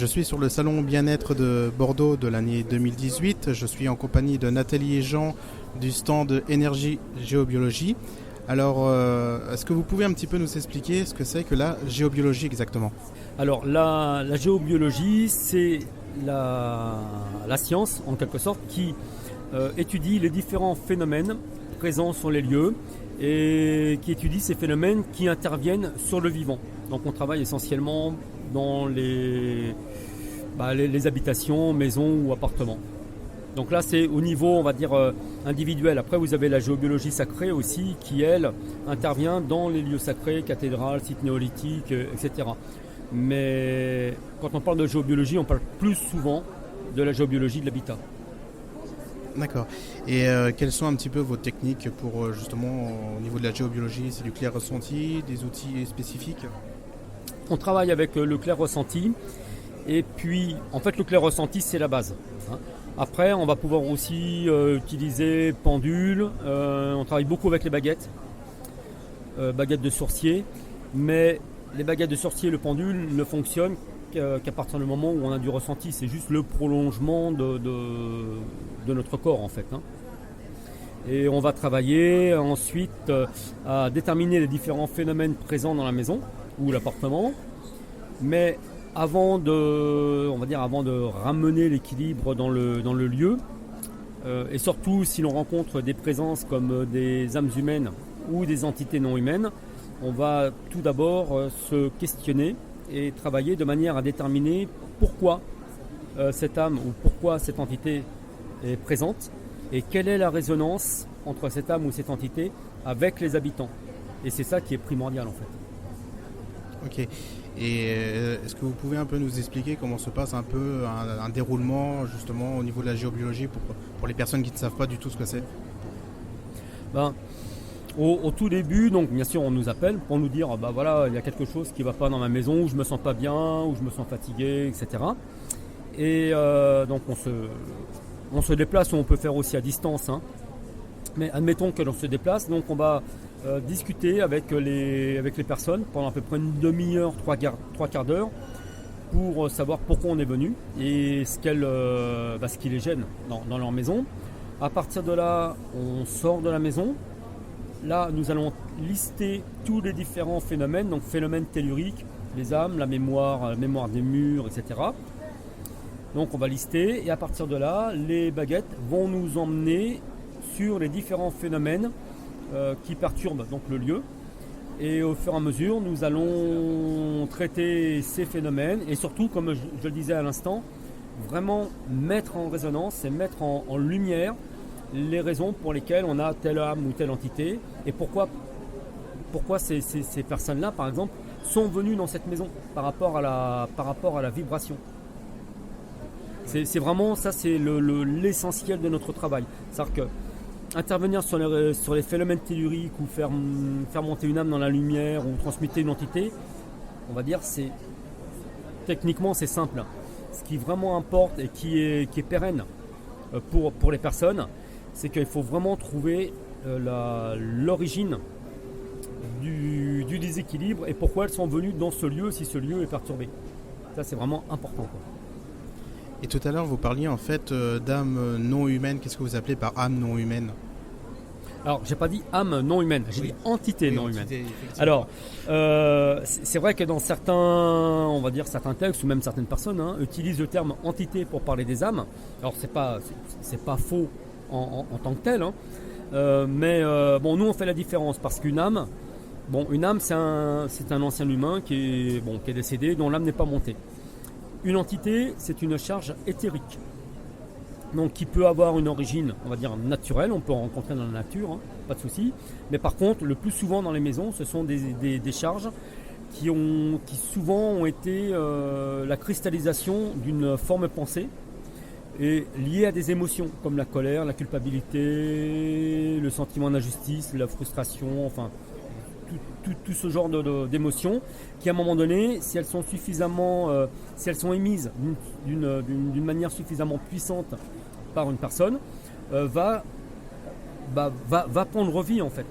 Je suis sur le salon bien-être de Bordeaux de l'année 2018. Je suis en compagnie de Nathalie et Jean du stand Énergie Géobiologie. Alors, est-ce que vous pouvez un petit peu nous expliquer ce que c'est que la géobiologie exactement ? Alors la géobiologie, c'est la science en quelque sorte qui étudie les différents phénomènes présents sur les lieux et qui étudie ces phénomènes qui interviennent sur le vivant. Donc on travaille essentiellement dans les habitations, maisons ou appartements. Donc là c'est au niveau on va dire individuel. Après vous avez la géobiologie sacrée aussi qui elle intervient dans les lieux sacrés, cathédrales, sites néolithiques, etc. Mais quand on parle de géobiologie, on parle plus souvent de la géobiologie de l'habitat. D'accord. Et quelles sont un petit peu vos techniques pour justement au niveau de la géobiologie ? C'est du clair ressenti, des outils spécifiques ? On travaille avec le clair ressenti et puis en fait le clair ressenti c'est la base. Après on va pouvoir aussi utiliser pendule, on travaille beaucoup avec les baguettes de sorcier, mais les baguettes de sorcier et le pendule ne fonctionnent qu'à partir du moment où on a du ressenti, c'est juste le prolongement de notre corps en fait. Et on va travailler ensuite à déterminer les différents phénomènes présents dans la maison ou l'appartement, mais avant de ramener l'équilibre dans le lieu, et surtout si l'on rencontre des présences comme des âmes humaines ou des entités non humaines, on va tout d'abord se questionner et travailler de manière à déterminer pourquoi cette âme ou pourquoi cette entité est présente et quelle est la résonance entre cette âme ou cette entité avec les habitants. Et c'est ça qui est primordial en fait. Ok. Et est-ce que vous pouvez un peu nous expliquer comment se passe un peu un déroulement justement au niveau de la géobiologie pour les personnes qui ne savent pas du tout ce que c'est ? Au tout début, donc bien sûr on nous appelle pour nous dire voilà, il y a quelque chose qui ne va pas dans ma maison, où je me sens pas bien, où je me sens fatigué, etc. Et donc on se déplace, ou on peut faire aussi à distance. Mais admettons que l'on se déplace, donc on va discuter avec les personnes pendant à peu près une demi-heure, trois quarts d'heure pour savoir pourquoi on est venu et ce qui les gêne dans leur maison. À partir de là, on sort de la maison. Là, nous allons lister tous les différents phénomènes, donc phénomènes telluriques, les âmes, la mémoire des murs, etc. Donc on va lister et à partir de là, les baguettes vont nous emmener sur les différents phénomènes qui perturbent donc le lieu. Et au fur et à mesure, nous allons traiter ces phénomènes et surtout, comme je le disais à l'instant, vraiment mettre en résonance et mettre en lumière les raisons pour lesquelles on a telle âme ou telle entité et pourquoi ces personnes-là, par exemple, sont venues dans cette maison par rapport à la vibration. C'est vraiment ça, c'est l'essentiel de notre travail. C'est-à-dire que intervenir sur les phénomènes telluriques ou faire monter une âme dans la lumière ou transmuter une entité, on va dire, techniquement c'est simple. Ce qui vraiment importe et qui est pérenne pour les personnes, c'est qu'il faut vraiment trouver l'origine du déséquilibre et pourquoi elles sont venues dans ce lieu si ce lieu est perturbé. Ça c'est vraiment important, quoi. Et tout à l'heure vous parliez en fait d'âme non humaine. Qu'est-ce que vous appelez par âme non humaine ? Alors j'ai pas dit âme non humaine, j'ai dit entité non humaine. Alors c'est vrai que dans certains textes ou même certaines personnes utilisent le terme entité pour parler des âmes. Alors c'est pas faux en tant que tel, mais nous on fait la différence parce qu'une âme, c'est un ancien humain qui est décédé, dont l'âme n'est pas montée. Une entité, c'est une charge éthérique, donc qui peut avoir une origine, on va dire naturelle, on peut en rencontrer dans la nature, pas de souci. Mais par contre, le plus souvent dans les maisons, ce sont des charges qui souvent ont été la cristallisation d'une forme pensée et liée à des émotions comme la colère, la culpabilité, le sentiment d'injustice, la frustration, enfin tout ce genre d'émotions qui à un moment donné, si elles sont émises d'une manière suffisamment puissante par une personne, va prendre vie en fait.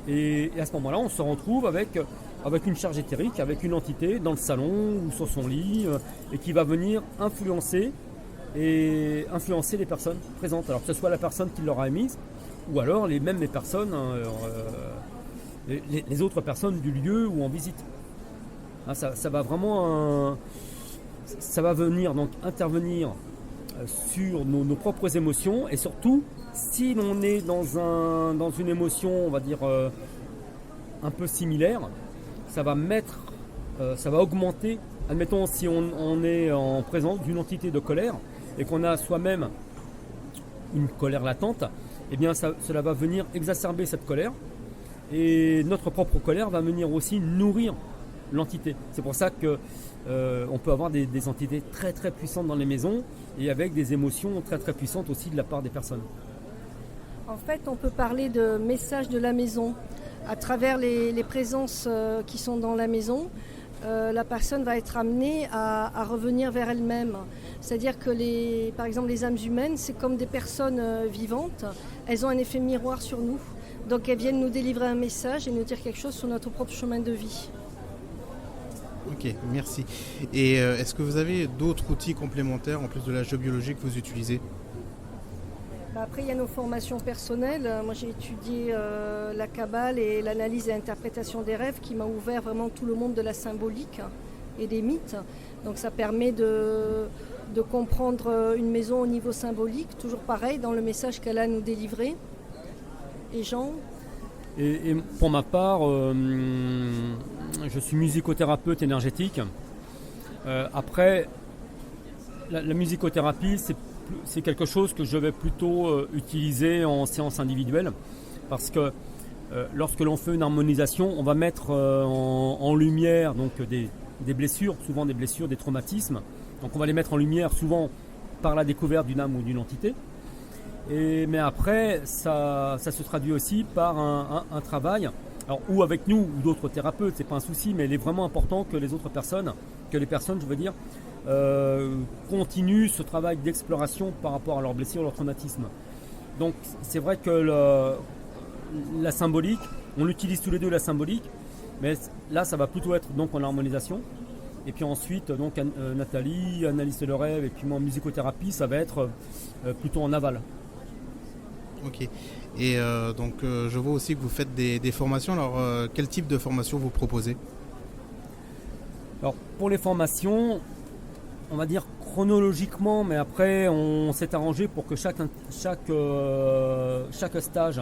Et à ce moment-là, on se retrouve avec avec une charge éthérique, avec une entité dans le salon ou sur son lit, et qui va venir influencer les personnes présentes. Alors que ce soit la personne qui l'aura émise, ou alors les personnes, les autres personnes du lieu ou en visite. Hein, ça va vraiment ça va venir donc intervenir sur nos propres émotions, et surtout si l'on est dans une émotion, on va dire un peu similaire, ça va augmenter. Admettons, si on est en présence d'une entité de colère et qu'on a soi-même une colère latente, eh bien cela va venir exacerber cette colère, et notre propre colère va venir aussi nourrir l'entité. C'est pour ça que on peut avoir des entités très très puissantes dans les maisons, et avec des émotions très très puissantes aussi de la part des personnes. En fait, on peut parler de messages de la maison. À travers les présences qui sont dans la maison, la personne va être amenée à revenir vers elle-même. C'est-à-dire que par exemple les âmes humaines, c'est comme des personnes vivantes. Elles ont un effet miroir sur nous. Donc elles viennent nous délivrer un message et nous dire quelque chose sur notre propre chemin de vie. Ok, merci. Et est-ce que vous avez d'autres outils complémentaires en plus de la géobiologie que vous utilisez ? Après, il y a nos formations personnelles. Moi, j'ai étudié la Kabbale et l'analyse et l'interprétation des rêves, qui m'a ouvert vraiment tout le monde de la symbolique et des mythes. Donc ça permet de comprendre une maison au niveau symbolique, toujours pareil, dans le message qu'elle a à nous délivrer. Et Jean ? Et pour ma part, je suis musicothérapeute énergétique. Après, la musicothérapie, c'est quelque chose que je vais plutôt utiliser en séance individuelle, parce que lorsque l'on fait une harmonisation, on va mettre en lumière donc des blessures, souvent des blessures, des traumatismes. Donc on va les mettre en lumière souvent par la découverte d'une âme ou d'une entité. Mais après, ça se traduit aussi par un travail, alors, ou avec nous ou d'autres thérapeutes, c'est pas un souci, mais il est vraiment important que les personnes, je veux dire, continuent ce travail d'exploration par rapport à leurs blessures, leurs traumatismes. Donc c'est vrai que la symbolique, on l'utilise tous les deux, la symbolique, mais là ça va plutôt être donc en harmonisation. Et puis ensuite, donc Nathalie, analyste de rêve, et puis moi en musicothérapie, ça va être plutôt en aval. Ok. Et donc je vois aussi que vous faites des formations. Alors quel type de formation vous proposez ? Alors pour les formations, on va dire chronologiquement, mais après on s'est arrangé pour que chaque stage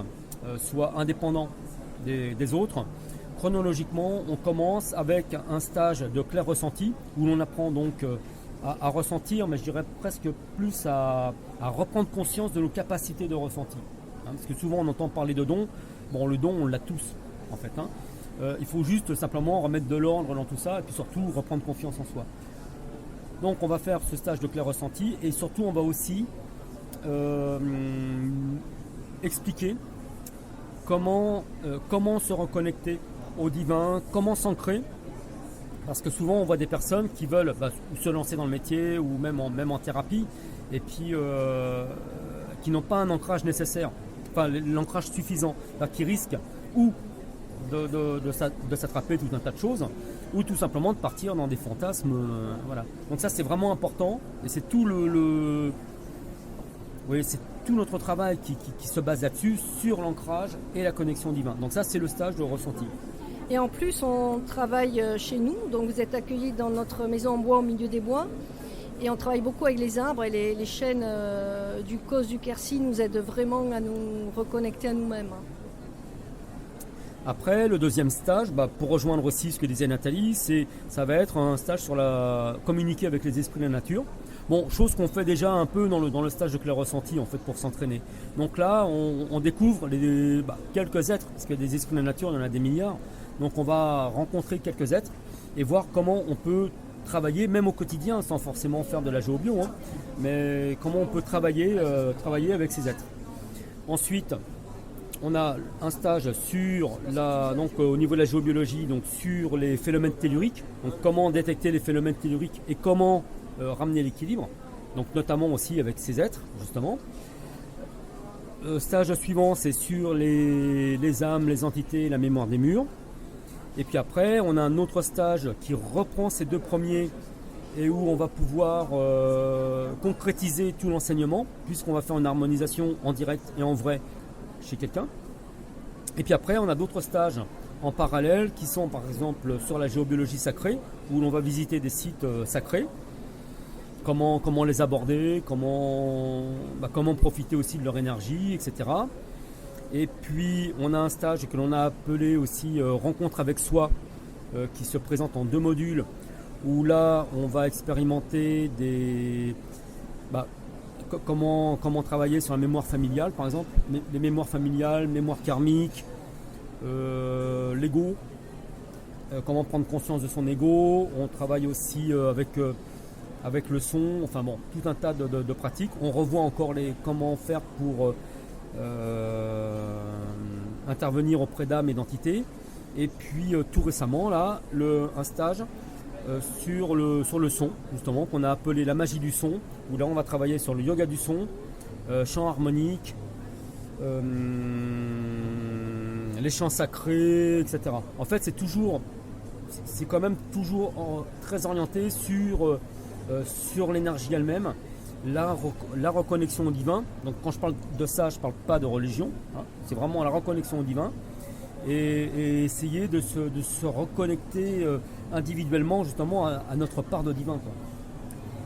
soit indépendant des autres. Chronologiquement, on commence avec un stage de clair ressenti, où l'on apprend donc à ressentir, mais je dirais presque plus à reprendre conscience de nos capacités de ressenti. Parce que souvent on entend parler de dons. Bon, le don, on l'a tous en fait. Il faut juste simplement remettre de l'ordre dans tout ça, et puis surtout reprendre confiance en soi. Donc on va faire ce stage de clair ressenti, et surtout on va aussi expliquer comment se reconnecter au divin, comment s'ancrer. Parce que souvent on voit des personnes qui veulent se lancer dans le métier, ou même en thérapie, et puis qui n'ont pas un ancrage nécessaire, enfin l'ancrage suffisant, qui risquent ou de s'attraper tout un tas de choses, ou tout simplement de partir dans des fantasmes. Voilà. Donc ça c'est vraiment important, et c'est tout c'est tout notre travail qui se base là-dessus, sur l'ancrage et la connexion divine. Donc ça c'est le stage de ressenti. Et en plus, on travaille chez nous, donc vous êtes accueillis dans notre maison en bois au milieu des bois. Et on travaille beaucoup avec les arbres, et les chênes du Causse du Quercy nous aident vraiment à nous reconnecter à nous-mêmes. Après, le deuxième stage, pour rejoindre aussi ce que disait Nathalie, ça va être un stage sur communiquer avec les esprits de la nature. Bon, chose qu'on fait déjà un peu dans le stage de clair ressenti, en fait, pour s'entraîner. Donc là, on découvre quelques êtres, parce que des esprits de la nature, il y en a des milliards. Donc on va rencontrer quelques êtres et voir comment on peut travailler, même au quotidien, sans forcément faire de la géobio, mais comment on peut travailler avec ces êtres. Ensuite, on a un stage donc au niveau de la géobiologie, donc sur les phénomènes telluriques, donc comment détecter les phénomènes telluriques et comment ramener l'équilibre, donc notamment aussi avec ces êtres, justement. Stage suivant, c'est sur les âmes, les entités, la mémoire des murs. Et puis après, on a un autre stage qui reprend ces 2 premiers et où on va pouvoir concrétiser tout l'enseignement, puisqu'on va faire une harmonisation en direct et en vrai chez quelqu'un. Et puis après, on a d'autres stages en parallèle qui sont par exemple sur la géobiologie sacrée, où l'on va visiter des sites sacrés, comment les aborder, comment profiter aussi de leur énergie, etc. Et puis on a un stage que l'on a appelé aussi rencontre avec soi, qui se présente en 2 modules, où là on va expérimenter comment travailler sur la mémoire familiale par exemple, les mémoires familiales, mémoire karmique, l'ego, comment prendre conscience de son ego. On travaille aussi avec le son, enfin bon, tout un tas de pratiques. On revoit encore comment faire pour intervenir auprès d'âmes et d'entités. Et puis tout récemment là, un stage sur le son, justement, qu'on a appelé la magie du son, où là on va travailler sur le yoga du son, chant harmonique, les chants sacrés, etc. En fait, c'est quand même toujours très orienté sur l'énergie elle-même, la reconnexion au divin. Donc quand je parle de ça, je ne parle pas de religion, hein. C'est vraiment la reconnexion au divin et essayer de se reconnecter individuellement justement à notre part de divin, quoi.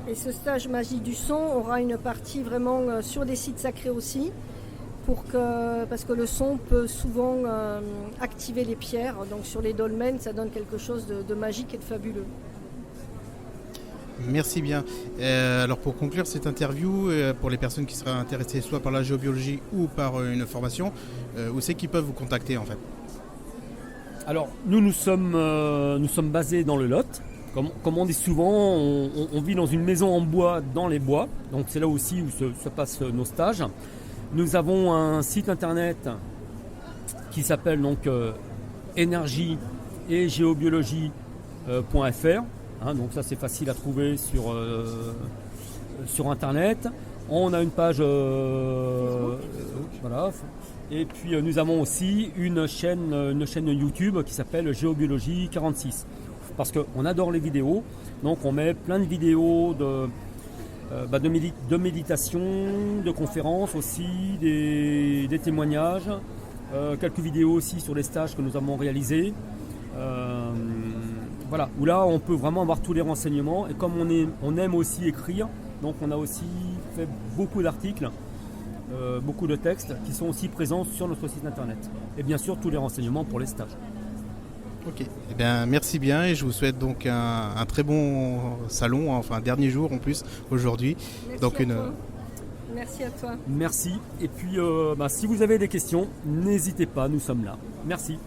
Et ce stage magie du son aura une partie vraiment sur des sites sacrés aussi, parce que le son peut souvent activer les pierres. Donc sur les dolmens, ça donne quelque chose de magique et de fabuleux. Merci bien. Alors pour conclure cette interview, pour les personnes qui seraient intéressées soit par la géobiologie ou par une formation, où c'est qu'ils peuvent vous contacter en fait? Alors nous sommes basés dans le Lot. Comme on dit souvent, on vit dans une maison en bois dans les bois. Donc c'est là aussi où se passent nos stages. Nous avons un site internet qui s'appelle donc énergie et géobiologie.fr. Hein, donc ça c'est facile à trouver sur internet. On a une page voilà. Et puis nous avons aussi une chaîne YouTube qui s'appelle Géobiologie 46. Parce qu'on adore les vidéos, donc on met plein de vidéos de méditation, de conférences aussi, des témoignages, quelques vidéos aussi sur les stages que nous avons réalisés. Voilà, où là on peut vraiment avoir tous les renseignements. Et comme on aime aussi écrire, donc on a aussi fait beaucoup d'articles, beaucoup de textes qui sont aussi présents sur notre site internet. Et bien sûr tous les renseignements pour les stages. Ok, eh bien, merci bien et je vous souhaite donc un très bon salon, enfin dernier jour en plus aujourd'hui. Merci à toi. Merci. Et puis si vous avez des questions, n'hésitez pas, nous sommes là. Merci.